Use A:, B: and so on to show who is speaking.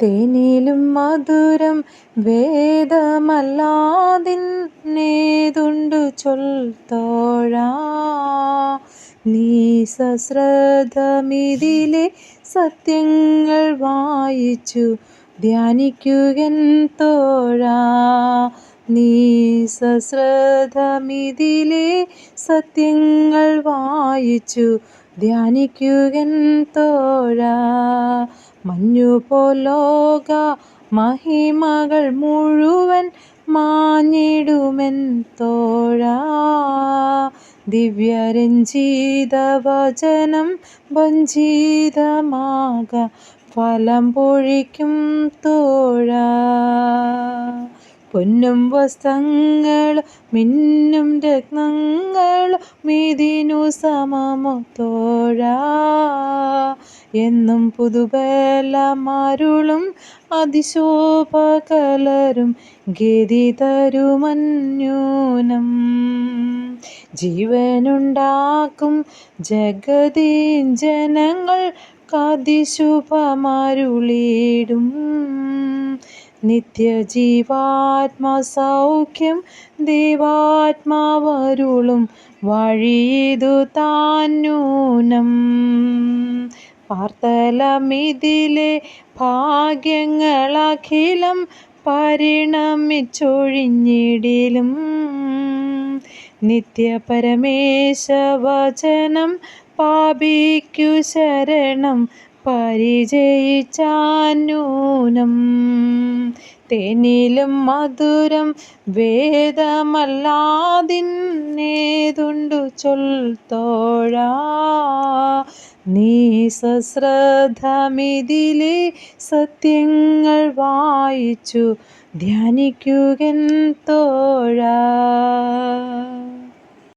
A: തേനിലും മധുരം വേദമല്ലാതിന്നേതുണ്ടു ചൊൽത്തോഴാ. നീ സശ്രദ്ധമിതിലെ സത്യങ്ങൾ വായിച്ചു ധ്യാനിക്കുകൻ തോഴാ. നീ സശ്രദ്ധമിതിലെ സത്യങ്ങൾ വായിച്ചു ധ്യാനിക്കുകൻ തോഴാ. മഞ്ഞുപോലോക മഹിമകൾ മുഴുവൻ മാഞ്ഞിടുമെൻ തോഴാ. ദിവ്യരഞ്ജിത വചനം വഞ്ചിതമാക ഫലം പൊഴിക്കും തോഴാ. പൊന്നും വസ്ത്രങ്ങളും മിന്നും രത്നങ്ങളും ഇതിനു സമമോ തോഴാ. എന്നും പുതുബലമരുളും അതിശോഭ കലരും ഗതി തരുമന്യൂനം. ജീവനുണ്ടാക്കും ജഗതീൻ ജനങ്ങൾക്കതിശുഭമരുളിയിടും. നിത്യജീവാത്മസൗഖ്യം ദൈവാത്മാവരുളും വഴിയിതു താന്നൂനം. പാർത്തലമിതിലെ ഭാഗ്യങ്ങളഖിലം പരിണമിച്ചൊഴിഞ്ഞിടിലും. നിത്യപരമേശവചനം പാപിക്കു ശരണം പരിചയിച്ചാന്നൂനം. തേനിലും മധുരം വേദമല്ലാതിന്നേതുണ്ടു ചൊൽത്തോഴാ. നീ സശ്രദ്ധമിതിലെ സത്യങ്ങൾ വായിച്ചു ധ്യാനിക്കുകൻ തോഴാ.